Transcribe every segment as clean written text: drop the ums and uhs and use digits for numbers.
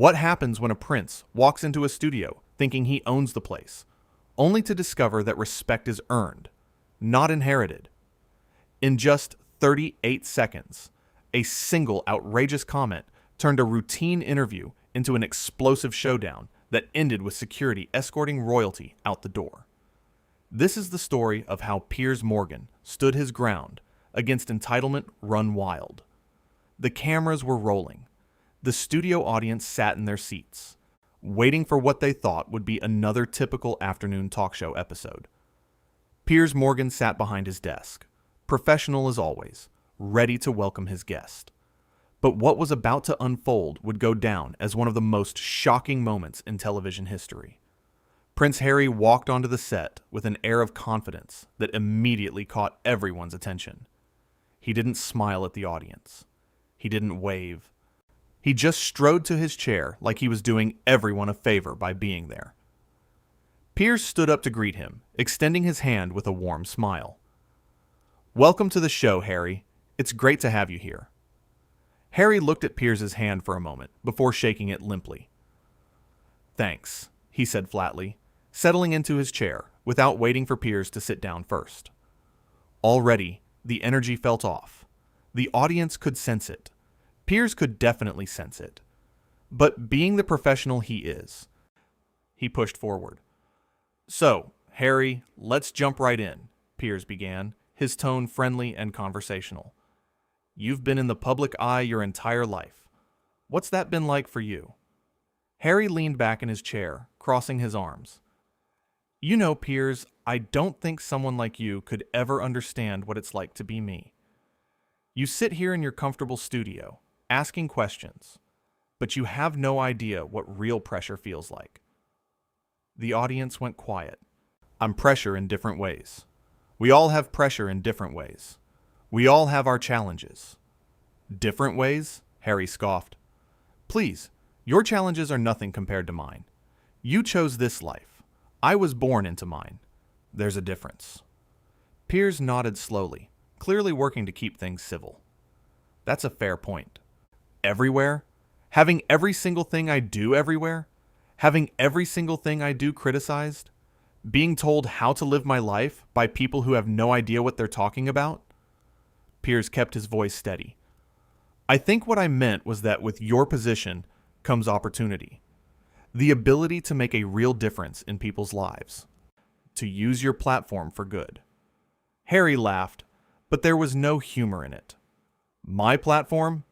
What happens when a prince walks into a studio thinking he owns the place, only to discover that respect is earned, not inherited? In just 38 seconds, a single outrageous comment turned a routine interview into an explosive showdown that ended with security escorting royalty out the door. This is the story of how Piers Morgan stood his ground against entitlement run wild. The cameras were rolling. The studio audience sat in their seats, waiting for what they thought would be another typical afternoon talk show episode. Piers Morgan sat behind his desk, professional as always, ready to welcome his guest. But what was about to unfold would go down as one of the most shocking moments in television history. Prince Harry walked onto the set with an air of confidence that immediately caught everyone's attention. He didn't smile at the audience. He didn't wave. He just strode to his chair like he was doing everyone a favor by being there. Piers stood up to greet him, extending his hand with a warm smile. "Welcome to the show, Harry. It's great to have you here." Harry looked at Piers's hand for a moment before shaking it limply. "Thanks," he said flatly, settling into his chair without waiting for Piers to sit down first. Already, the energy felt off. The audience could sense it. Piers could definitely sense it. But being the professional he is, he pushed forward. "So, Harry, let's jump right in," Piers began, his tone friendly and conversational. "You've been in the public eye your entire life. What's that been like for you?" Harry leaned back in his chair, crossing his arms. "You know, Piers, I don't think someone like you could ever understand what it's like to be me. You sit here in your comfortable studio, asking questions, but you have no idea what real pressure feels like." The audience went quiet. "I'm pressure in different ways. We all have pressure in different ways. We all have our challenges." "Different ways?" Harry scoffed. "Please, your challenges are nothing compared to mine. You chose this life. I was born into mine. There's a difference." Piers nodded slowly, clearly working to keep things civil. "That's a fair point. Everywhere? Having every single thing I do everywhere? Having every single thing I do criticized? Being told how to live my life by people who have no idea what they're talking about?" Piers kept his voice steady. "I think what I meant was that with your position comes opportunity. The ability to make a real difference in people's lives. To use your platform for good." Harry laughed, but there was no humor in it. "My platform?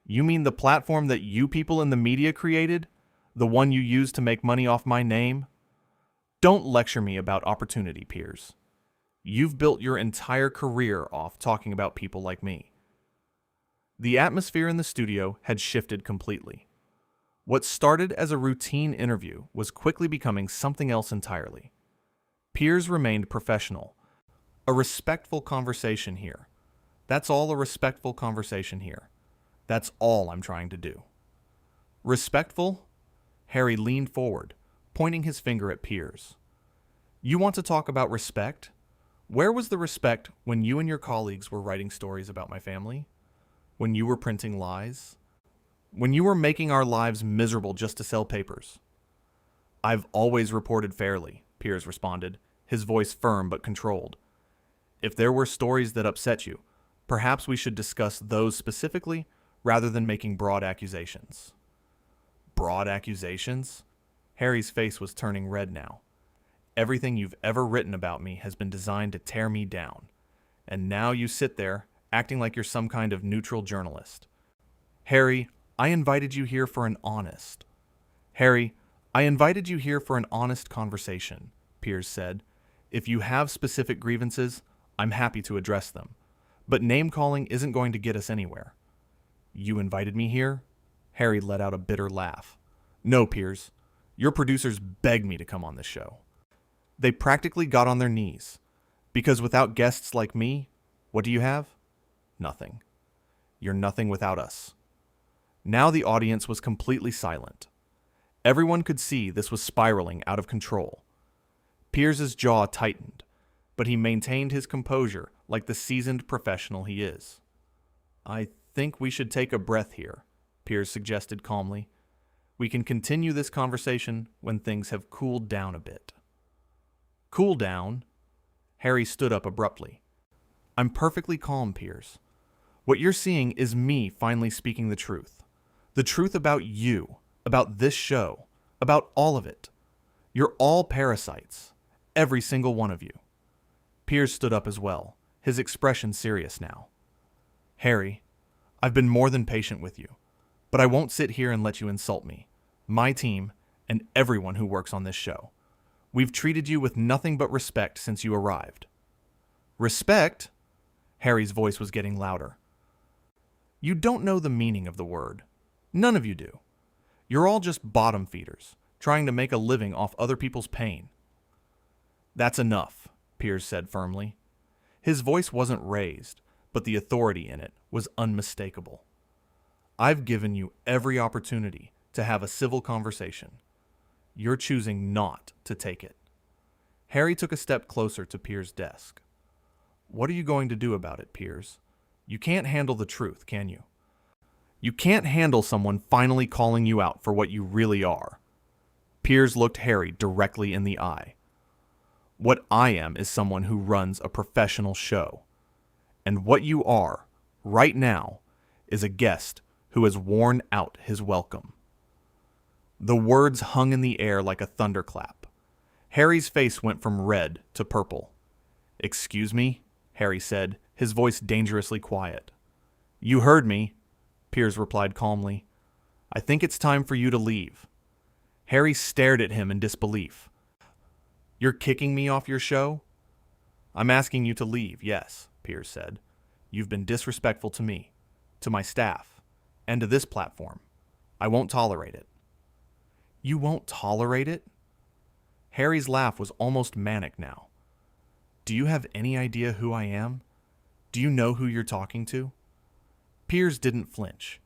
You mean the platform that you people in the media created? The one you used to make money off my name? Don't lecture me about opportunity, Piers. You've built your entire career off talking about people like me." The atmosphere in the studio had shifted completely. What started as a routine interview was quickly becoming something else entirely. Piers remained professional. "A respectful conversation here. That's all, a respectful conversation here. That's all I'm trying to do." "Respectful?" Harry leaned forward, pointing his finger at Piers. "You want to talk about respect? Where was the respect when you and your colleagues were writing stories about my family? When you were printing lies? When you were making our lives miserable just to sell papers?" "I've always reported fairly," Piers responded, his voice firm but controlled. "If there were stories that upset you, perhaps we should discuss those specifically rather than making broad accusations." "Broad accusations?" Harry's face was turning red now. "Everything you've ever written about me has been designed to tear me down. And now you sit there, acting like you're some kind of neutral journalist. Harry, I invited you here for an honest conversation," Piers said. "If you have specific grievances, I'm happy to address them. But name-calling isn't going to get us anywhere." "You invited me here?" Harry let out a bitter laugh. "No, Piers. Your producers begged me to come on this show. They practically got on their knees. Because without guests like me, what do you have? Nothing. You're nothing without us." Now the audience was completely silent. Everyone could see this was spiraling out of control. Piers's jaw tightened, but he maintained his composure like the seasoned professional he is. "I think we should take a breath here," Piers suggested calmly. We can continue this conversation when things have cooled down a bit. Cool down? Harry stood up abruptly. I'm perfectly calm, Piers. What you're seeing is me finally speaking the truth. The truth about you, about this show, about all of it. You're all parasites. Every single one of you. Piers stood up as well, his expression serious now. Harry, I've been more than patient with you, but I won't sit here and let you insult me, my team, and everyone who works on this show. We've treated you with nothing but respect since you arrived. Respect? Harry's voice was getting louder. You don't know the meaning of the word. None of you do. You're all just bottom feeders, trying to make a living off other people's pain. That's enough, Piers said firmly. His voice wasn't raised, but the authority in it was unmistakable. I've given you every opportunity to have a civil conversation. You're choosing not to take it. Harry took a step closer to Piers' desk. What are you going to do about it, Piers? You can't handle the truth, can you? You can't handle someone finally calling you out for what you really are. Piers looked Harry directly in the eye. What I am is someone who runs a professional show. And what you are, right now, is a guest who has worn out his welcome. The words hung in the air like a thunderclap. Harry's face went from red to purple. Excuse me, Harry said, his voice dangerously quiet. You heard me, Piers replied calmly. I think it's time for you to leave. Harry stared at him in disbelief. You're kicking me off your show? I'm asking you to leave, yes, Piers said. You've been disrespectful to me, to my staff, and to this platform. I won't tolerate it. You won't tolerate it? Harry's laugh was almost manic now. Do you have any idea who I am? Do you know who you're talking to? Piers didn't flinch.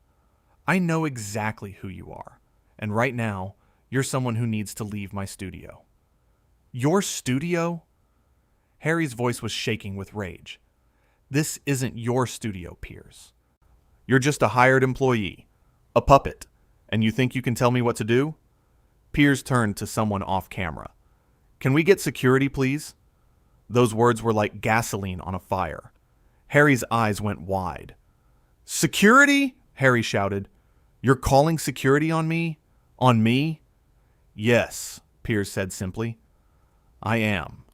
I know exactly who you are, and right now, you're someone who needs to leave my studio. Your studio? Harry's voice was shaking with rage. This isn't your studio, Piers. You're just a hired employee, a puppet, and you think you can tell me what to do? Piers turned to someone off camera. Can we get security, please? Those words were like gasoline on a fire. Harry's eyes went wide. Security? Harry shouted. You're calling security on me? On me? Yes, Piers said simply. I am.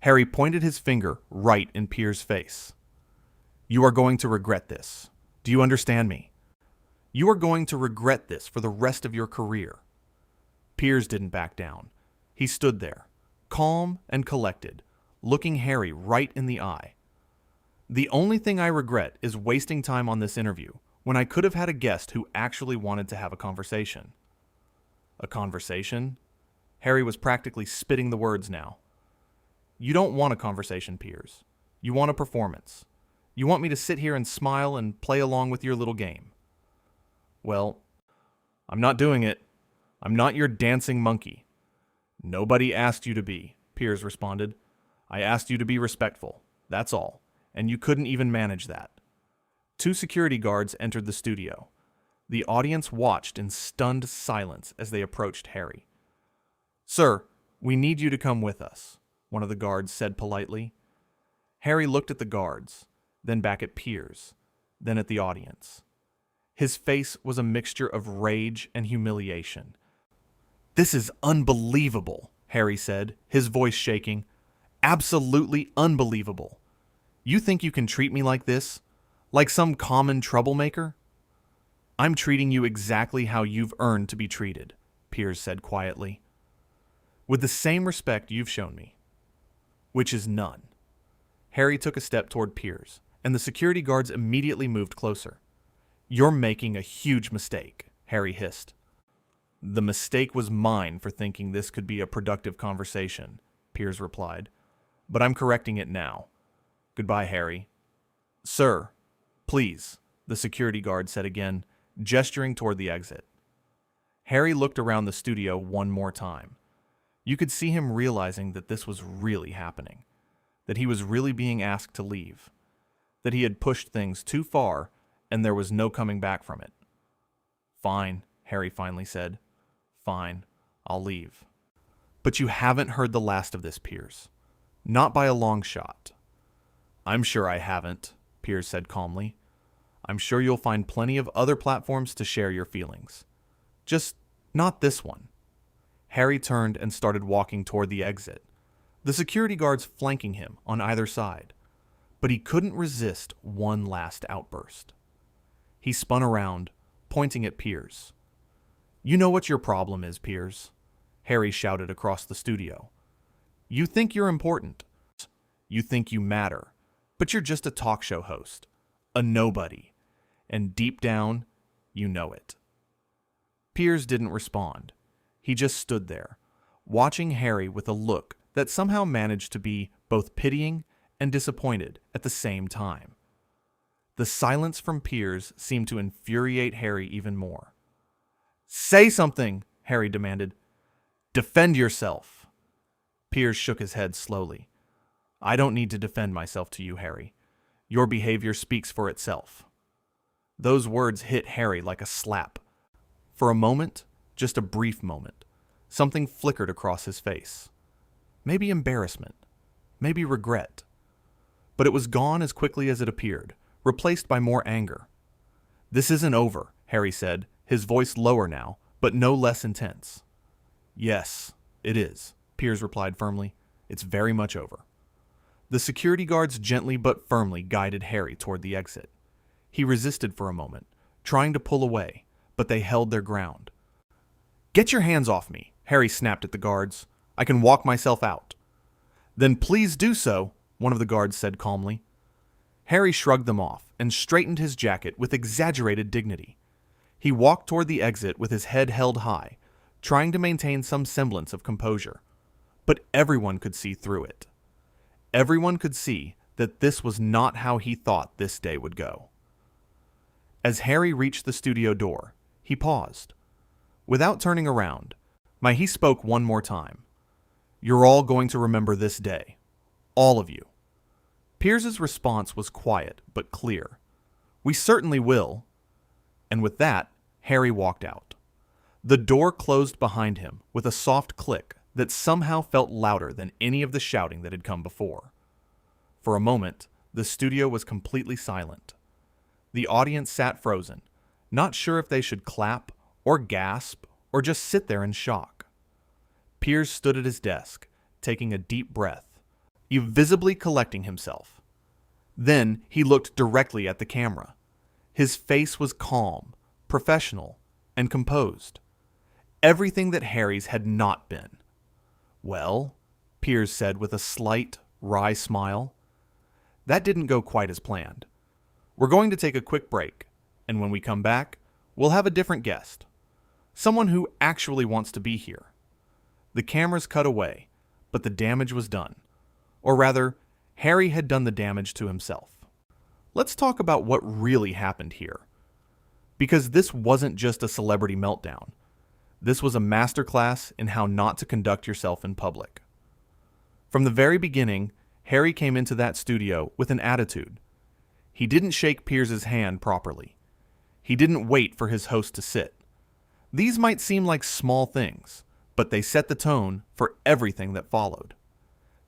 Harry pointed his finger right in Piers' face. You are going to regret this. Do you understand me? You are going to regret this for the rest of your career. Piers didn't back down. He stood there, calm and collected, looking Harry right in the eye. The only thing I regret is wasting time on this interview when I could have had a guest who actually wanted to have a conversation. A conversation? Harry was practically spitting the words now. You don't want a conversation, Piers. You want a performance. You want me to sit here and smile and play along with your little game. Well, I'm not doing it. I'm not your dancing monkey. Nobody asked you to be, Piers responded. I asked you to be respectful. That's all. And you couldn't even manage that. 2 security guards entered the studio. The audience watched in stunned silence as they approached Harry. Sir, we need you to come with us, one of the guards said politely. Harry looked at the guards, then back at Piers, then at the audience. His face was a mixture of rage and humiliation. This is unbelievable, Harry said, his voice shaking. Absolutely unbelievable. You think you can treat me like this? Like some common troublemaker? I'm treating you exactly how you've earned to be treated, Piers said quietly. With the same respect you've shown me. Which is none. Harry took a step toward Piers, and the security guards immediately moved closer. You're making a huge mistake, Harry hissed. The mistake was mine for thinking this could be a productive conversation, Piers replied. But I'm correcting it now. Goodbye, Harry. Sir, please, the security guard said again, gesturing toward the exit. Harry looked around the studio one more time. You could see him realizing that this was really happening, that he was really being asked to leave, that he had pushed things too far and there was no coming back from it. Fine, Harry finally said. Fine, I'll leave. But you haven't heard the last of this, Piers. Not by a long shot. I'm sure I haven't, Piers said calmly. I'm sure you'll find plenty of other platforms to share your feelings. Just not this one. Harry turned and started walking toward the exit, the security guards flanking him on either side. But he couldn't resist one last outburst. He spun around, pointing at Piers. You know what your problem is, Piers, Harry shouted across the studio. You think you're important. You think you matter, but you're just a talk show host, a nobody, and deep down, you know it. Piers didn't respond. He just stood there, watching Harry with a look that somehow managed to be both pitying and disappointed at the same time. The silence from Piers seemed to infuriate Harry even more. Say something, Harry demanded. Defend yourself. Piers shook his head slowly. I don't need to defend myself to you, Harry. Your behavior speaks for itself. Those words hit Harry like a slap. For a moment, just a brief moment, something flickered across his face. Maybe embarrassment, maybe regret. But it was gone as quickly as it appeared, replaced by more anger. This isn't over, Harry said, his voice lower now, but no less intense. Yes, it is, Piers replied firmly. It's very much over. The security guards gently but firmly guided Harry toward the exit. He resisted for a moment, trying to pull away, but they held their ground. Get your hands off me, Harry snapped at the guards. I can walk myself out. Then please do so, one of the guards said calmly. Harry shrugged them off and straightened his jacket with exaggerated dignity. He walked toward the exit with his head held high, trying to maintain some semblance of composure. But everyone could see through it. Everyone could see that this was not how he thought this day would go. As Harry reached the studio door, he paused. Without turning around, he spoke one more time. You're all going to remember this day. All of you. Piers's response was quiet but clear. We certainly will. And with that, Harry walked out. The door closed behind him with a soft click that somehow felt louder than any of the shouting that had come before. For a moment, the studio was completely silent. The audience sat frozen, not sure if they should clap or gasp or just sit there in shock. Piers stood at his desk, taking a deep breath, visibly collecting himself. Then he looked directly at the camera. His face was calm, professional, and composed. Everything that Harry's had not been. Well, Piers said with a slight, wry smile, that didn't go quite as planned. We're going to take a quick break, and when we come back, we'll have a different guest. Someone who actually wants to be here. The cameras cut away, but the damage was done. Or rather, Harry had done the damage to himself. Let's talk about what really happened here. Because this wasn't just a celebrity meltdown. This was a masterclass in how not to conduct yourself in public. From the very beginning, Harry came into that studio with an attitude. He didn't shake Piers's hand properly. He didn't wait for his host to sit. These might seem like small things, but they set the tone for everything that followed.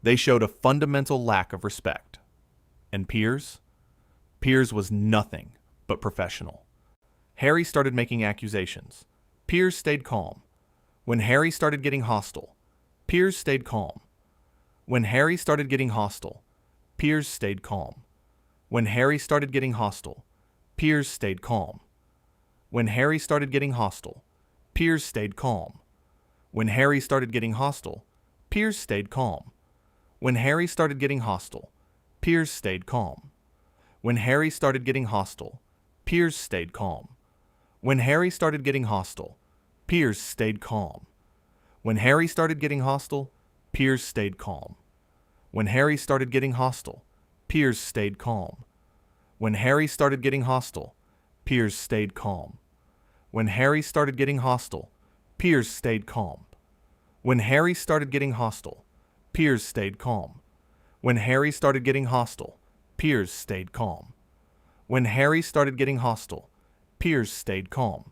They showed a fundamental lack of respect. And Piers? Piers was nothing but professional. Harry started making accusations. Piers stayed calm. When Harry started getting hostile, Piers stayed calm. When Harry started getting hostile, Piers stayed calm. When Harry started getting hostile, Piers stayed calm. When Harry started getting hostile, Piers stayed calm. When Harry started getting hostile, Piers stayed calm. When Harry started getting hostile, Piers stayed calm. When Harry started getting hostile, Piers stayed calm. When Harry started getting hostile, Piers stayed calm. When Harry started getting hostile, Piers stayed calm. When Harry started getting hostile, Piers stayed calm. When Harry started getting hostile, Piers stayed calm. When Harry started getting hostile, Piers stayed calm. When Harry started getting hostile, Piers stayed calm. When Harry started getting hostile, Piers stayed calm. When Harry started getting hostile, Piers stayed calm.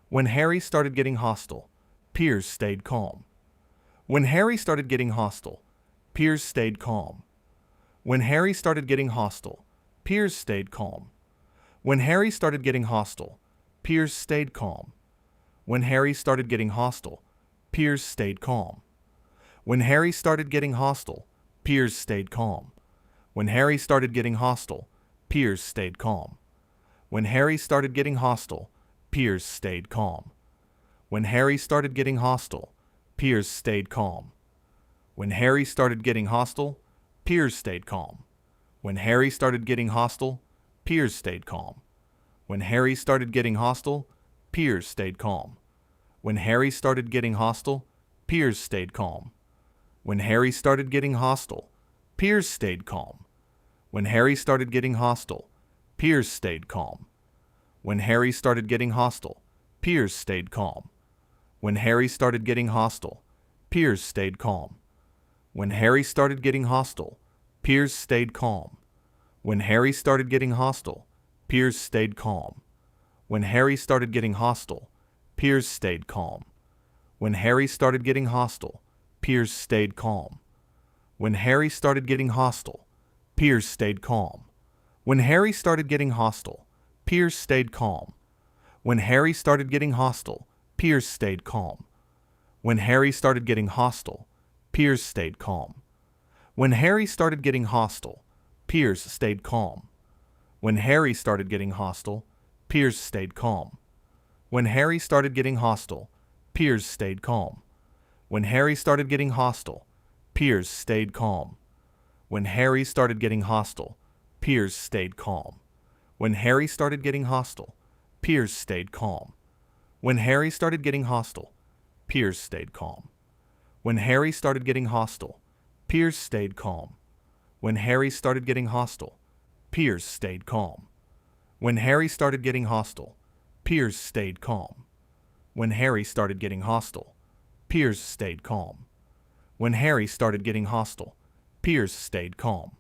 When Harry started getting hostile, Piers stayed calm. When Harry started getting hostile, Piers stayed calm. When Harry started getting hostile, Piers stayed calm. When Harry started getting hostile, Piers stayed calm. When Harry started getting hostile, Piers stayed calm. When Harry started getting hostile, Piers stayed calm. When Harry started getting hostile, Piers stayed calm. When Harry started getting hostile, Piers stayed calm. When Harry started getting hostile, Piers stayed calm. When Harry started getting hostile, Piers stayed calm. When Harry started getting hostile, Piers stayed calm. When Harry started getting hostile, Piers stayed calm. When Harry started getting hostile, Piers stayed calm. When Harry started getting hostile, Piers stayed calm. When Harry started getting hostile, Piers stayed calm. When Harry started getting hostile, Piers stayed calm. When Harry started getting hostile, Piers stayed calm. When Harry started getting hostile, Piers stayed calm. When Harry started getting hostile, Piers stayed calm. When Harry started getting hostile, Piers stayed calm. When Harry started getting hostile, Piers stayed calm. When Harry started getting hostile, Piers stayed calm. When Harry started getting hostile, Piers stayed calm. When Harry started getting hostile, Piers stayed calm. When Harry started getting hostile, Piers stayed calm. When Harry started getting hostile, Piers stayed calm. When Harry started getting hostile, Piers stayed calm. When Harry started getting hostile, Piers stayed calm. When Harry started getting hostile, Piers stayed calm. When Harry started getting hostile, Piers stayed calm. When Harry started getting hostile, Piers stayed calm. When Harry started getting hostile, Piers stayed calm. When Harry started getting hostile, Piers stayed calm. When Harry started getting hostile, Piers stayed calm. When Harry started getting hostile, Piers stayed calm. When Harry started getting hostile, Piers stayed calm. When Harry started getting hostile, Piers stayed calm.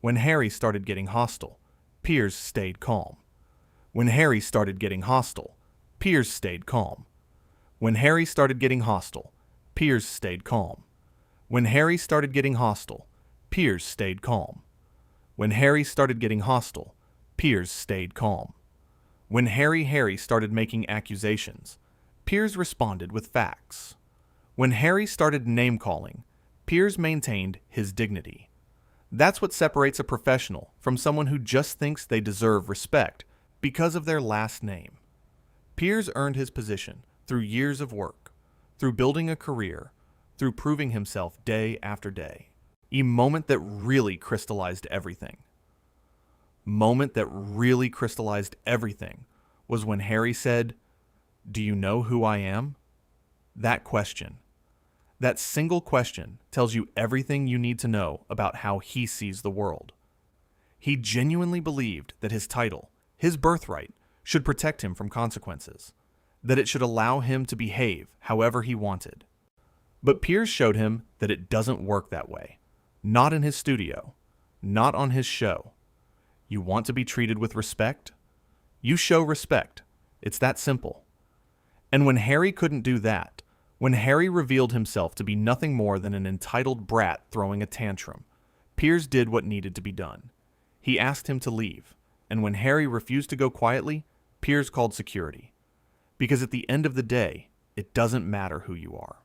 When Harry started getting hostile, Piers stayed calm. When Harry started getting hostile, Piers stayed calm. When Harry started getting hostile, Piers stayed calm. When Harry started getting hostile, Piers stayed calm. When Harry started getting hostile, Piers stayed calm. When Harry started making accusations, Piers responded with facts. When Harry started name-calling, Piers maintained his dignity. That's what separates a professional from someone who just thinks they deserve respect because of their last name. Piers earned his position through years of work, through building a career, through proving himself day after day. A moment that really crystallized everything. Moment that really crystallized everything was when Harry said, "Do you know who I am?" That question, that single question, tells you everything you need to know about how he sees the world. He genuinely believed that his title, his birthright, should protect him from consequences, that it should allow him to behave however he wanted. But Piers showed him that it doesn't work that way. Not in his studio, not on his show. You want to be treated with respect? You show respect. It's that simple. And when Harry couldn't do that, when Harry revealed himself to be nothing more than an entitled brat throwing a tantrum, Piers did what needed to be done. He asked him to leave, and when Harry refused to go quietly, Piers called security. Because at the end of the day, it doesn't matter who you are.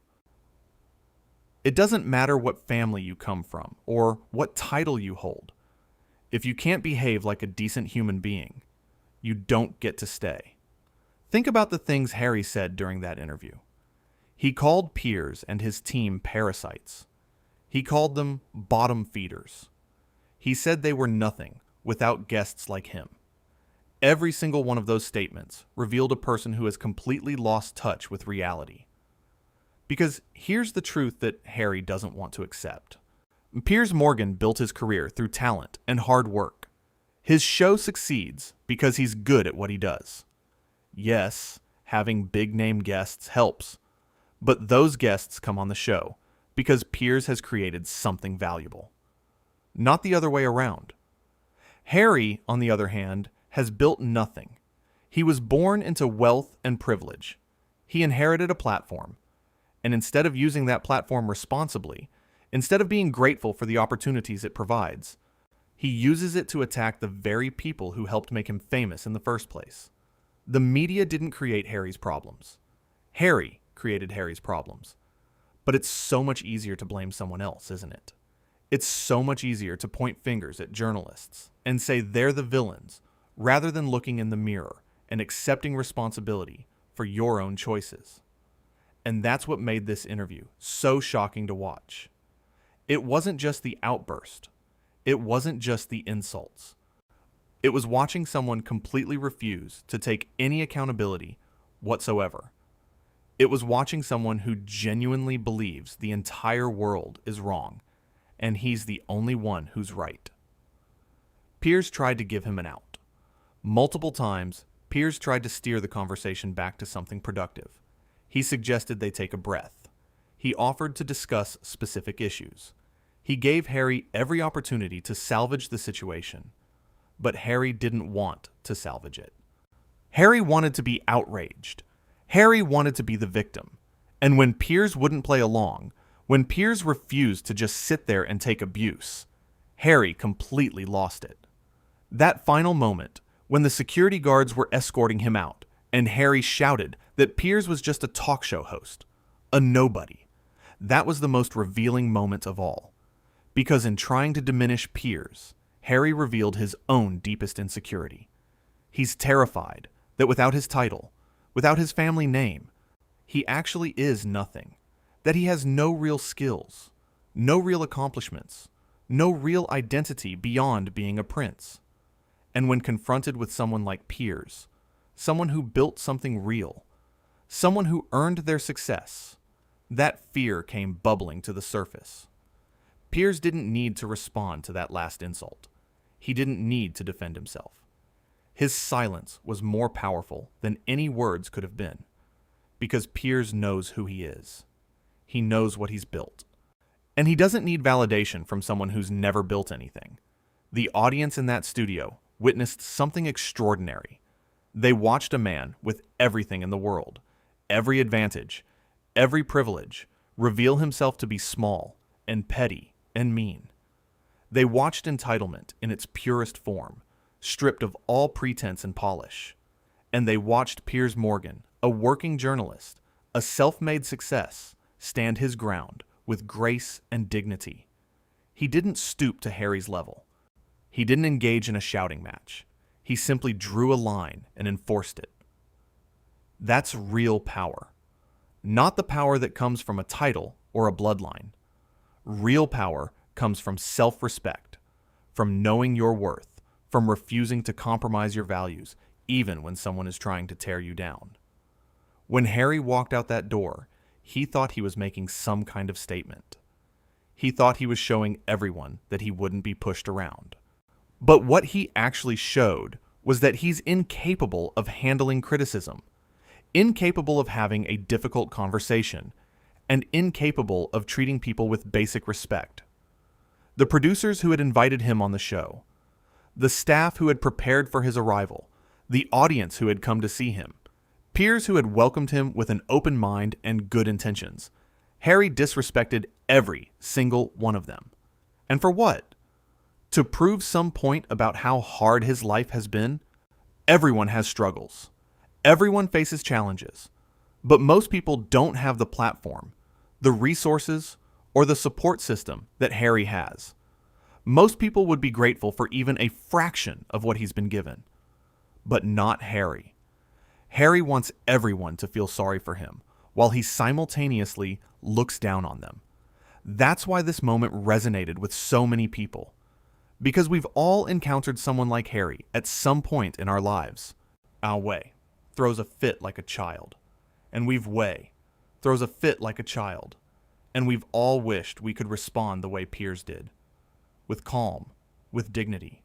It doesn't matter what family you come from or what title you hold. If you can't behave like a decent human being, you don't get to stay. Think about the things Harry said during that interview. He called Piers and his team parasites. He called them bottom feeders. He said they were nothing without guests like him. Every single one of those statements revealed a person who has completely lost touch with reality. Because here's the truth that Harry doesn't want to accept. Piers Morgan built his career through talent and hard work. His show succeeds because he's good at what he does. Yes, having big-name guests helps, but those guests come on the show because Piers has created something valuable. Not the other way around. Harry, on the other hand, has built nothing. He was born into wealth and privilege. He inherited a platform. And instead of using that platform responsibly, instead of being grateful for the opportunities it provides, he uses it to attack the very people who helped make him famous in the first place. The media didn't create Harry's problems. Harry created Harry's problems. But it's so much easier to blame someone else, isn't it? It's so much easier to point fingers at journalists and say they're the villains, rather than looking in the mirror and accepting responsibility for your own choices. And that's what made this interview so shocking to watch. It wasn't just the outburst. It wasn't just the insults. It was watching someone completely refuse to take any accountability whatsoever. It was watching someone who genuinely believes the entire world is wrong, and he's the only one who's right. Piers tried to give him an out. Multiple times, Piers tried to steer the conversation back to something productive. He suggested they take a breath. He offered to discuss specific issues. He gave Harry every opportunity to salvage the situation, but Harry didn't want to salvage it. Harry wanted to be outraged. Harry wanted to be the victim. And when Piers wouldn't play along, when Piers refused to just sit there and take abuse, Harry completely lost it. That final moment, when the security guards were escorting him out, and Harry shouted that Piers was just a talk show host, a nobody, that was the most revealing moment of all. Because in trying to diminish Piers, Harry revealed his own deepest insecurity. He's terrified that without his title, without his family name, he actually is nothing, that he has no real skills, no real accomplishments, no real identity beyond being a prince. And when confronted with someone like Piers, someone who built something real, someone who earned their success, that fear came bubbling to the surface. Piers didn't need to respond to that last insult. He didn't need to defend himself. His silence was more powerful than any words could have been, because Piers knows who he is. He knows what he's built. And he doesn't need validation from someone who's never built anything. The audience in that studio witnessed something extraordinary. They watched a man with everything in the world, every advantage, every privilege, reveal himself to be small and petty and mean. They watched entitlement in its purest form, stripped of all pretense and polish. And they watched Piers Morgan, a working journalist, a self-made success, stand his ground with grace and dignity. He didn't stoop to Harry's level. He didn't engage in a shouting match. He simply drew a line and enforced it. That's real power. Not the power that comes from a title or a bloodline. Real power comes from self-respect, from knowing your worth, from refusing to compromise your values, even when someone is trying to tear you down. When Harry walked out that door, he thought he was making some kind of statement. He thought he was showing everyone that he wouldn't be pushed around. But what he actually showed was that he's incapable of handling criticism, incapable of having a difficult conversation, and incapable of treating people with basic respect. The producers who had invited him on the show, the staff who had prepared for his arrival, the audience who had come to see him, Piers who had welcomed him with an open mind and good intentions, Harry disrespected every single one of them. And for what? To prove some point about how hard his life has been? Everyone has struggles. Everyone faces challenges. But most people don't have the platform, the resources, or the support system that Harry has. Most people would be grateful for even a fraction of what he's been given. But not Harry. Harry wants everyone to feel sorry for him, while he simultaneously looks down on them. That's why this moment resonated with so many people. Because we've all encountered someone like Harry at some point in our lives. Our Wei throws a fit like a child. And we've Wei throws a fit like a child. And we've all wished we could respond the way Piers did. With calm, with dignity.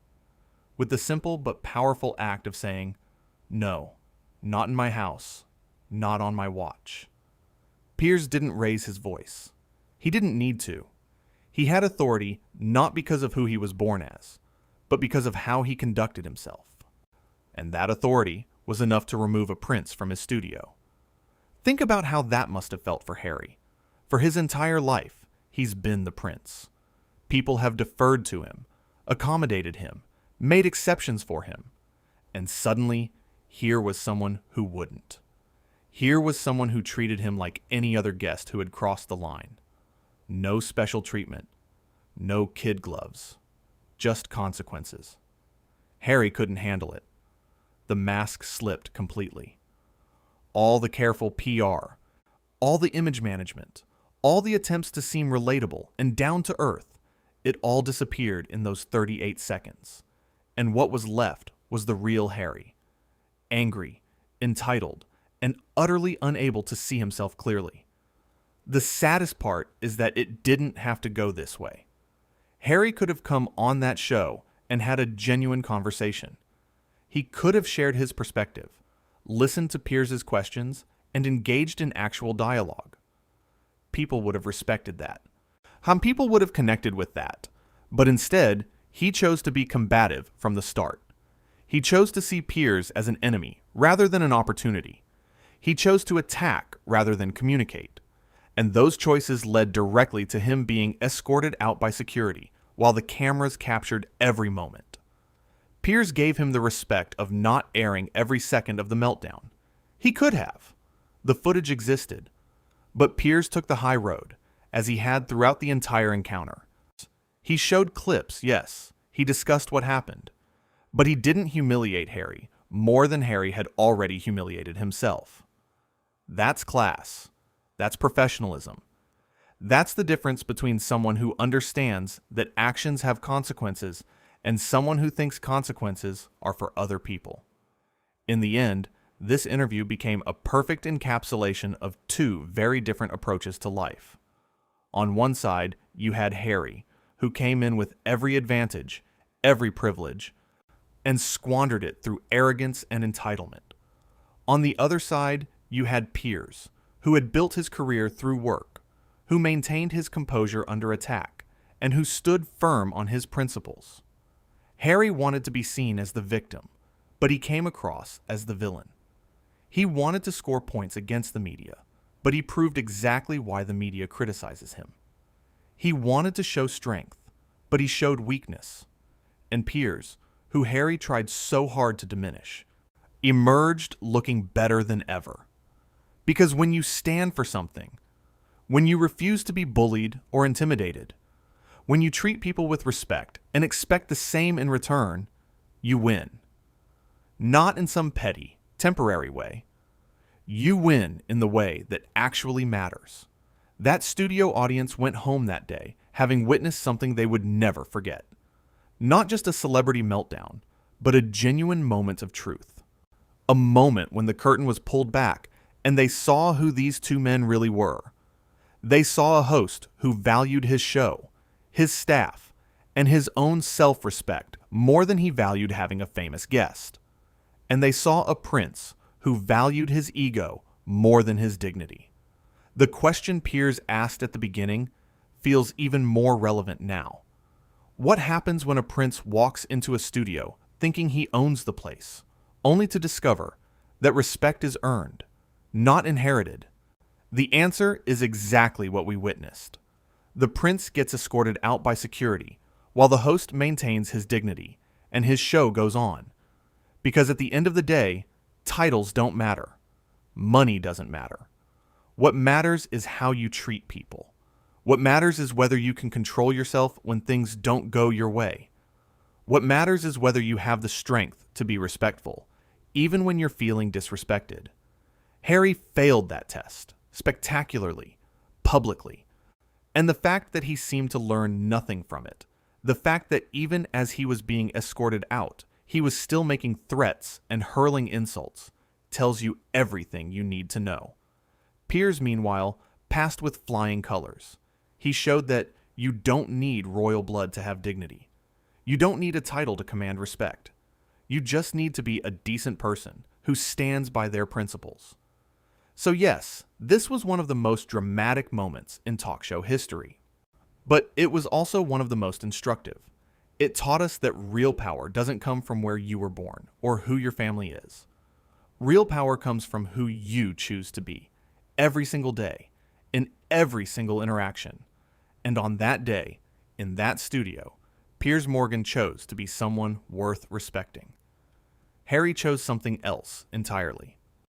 With the simple but powerful act of saying, "No, not in my house, not on my watch." Piers didn't raise his voice. He didn't need to. He had authority not because of who he was born as, but because of how he conducted himself. And that authority was enough to remove a prince from his studio. Think about how that must have felt for Harry. For his entire life, he's been the prince. People have deferred to him, accommodated him, made exceptions for him. And suddenly, here was someone who wouldn't. Here was someone who treated him like any other guest who had crossed the line. No special treatment, no kid gloves, just consequences. Harry couldn't handle it. The mask slipped completely. All the careful PR, all the image management, all the attempts to seem relatable and down to earth, it all disappeared in those 38 seconds. And what was left was the real Harry. Angry, entitled, and utterly unable to see himself clearly. The saddest part is that it didn't have to go this way. Harry could have come on that show and had a genuine conversation. He could have shared his perspective, listened to Piers' questions, and engaged in actual dialogue. People would have respected that. People would have connected with that. But instead, he chose to be combative from the start. He chose to see Piers as an enemy rather than an opportunity. He chose to attack rather than communicate. And those choices led directly to him being escorted out by security while the cameras captured every moment. Piers gave him the respect of not airing every second of the meltdown. He could have. The footage existed. But Piers took the high road, as he had throughout the entire encounter. He showed clips, yes. He discussed what happened. But he didn't humiliate Harry more than Harry had already humiliated himself. That's class. That's professionalism. That's the difference between someone who understands that actions have consequences and someone who thinks consequences are for other people. In the end, this interview became a perfect encapsulation of two very different approaches to life. On one side, you had Harry, who came in with every advantage, every privilege, and squandered it through arrogance and entitlement. On the other side, you had Piers, who had built his career through work, who maintained his composure under attack, and who stood firm on his principles. Harry wanted to be seen as the victim, but he came across as the villain. He wanted to score points against the media, but he proved exactly why the media criticizes him. He wanted to show strength, but he showed weakness. And Piers, who Harry tried so hard to diminish, emerged looking better than ever. Because when you stand for something, when you refuse to be bullied or intimidated, when you treat people with respect and expect the same in return, you win. Not in some petty, temporary way. You win in the way that actually matters. That studio audience went home that day, having witnessed something they would never forget. Not just a celebrity meltdown, but a genuine moment of truth. A moment when the curtain was pulled back and they saw who these two men really were. They saw a host who valued his show, his staff, and his own self-respect more than he valued having a famous guest. And they saw a prince who valued his ego more than his dignity. The question Piers asked at the beginning feels even more relevant now. What happens when a prince walks into a studio thinking he owns the place, only to discover that respect is earned, not inherited? The answer is exactly what we witnessed. The prince gets escorted out by security, while the host maintains his dignity, and his show goes on. Because at the end of the day, titles don't matter. Money doesn't matter. What matters is how you treat people. What matters is whether you can control yourself when things don't go your way. What matters is whether you have the strength to be respectful, even when you're feeling disrespected. Harry failed that test, spectacularly, publicly. And the fact that he seemed to learn nothing from it, the fact that even as he was being escorted out, he was still making threats and hurling insults, tells you everything you need to know. Piers, meanwhile, passed with flying colors. He showed that you don't need royal blood to have dignity. You don't need a title to command respect. You just need to be a decent person who stands by their principles. So yes, this was one of the most dramatic moments in talk show history. But it was also one of the most instructive. It taught us that real power doesn't come from where you were born or who your family is. Real power comes from who you choose to be, every single day, in every single interaction. And on that day, in that studio, Piers Morgan chose to be someone worth respecting. Harry chose something else entirely.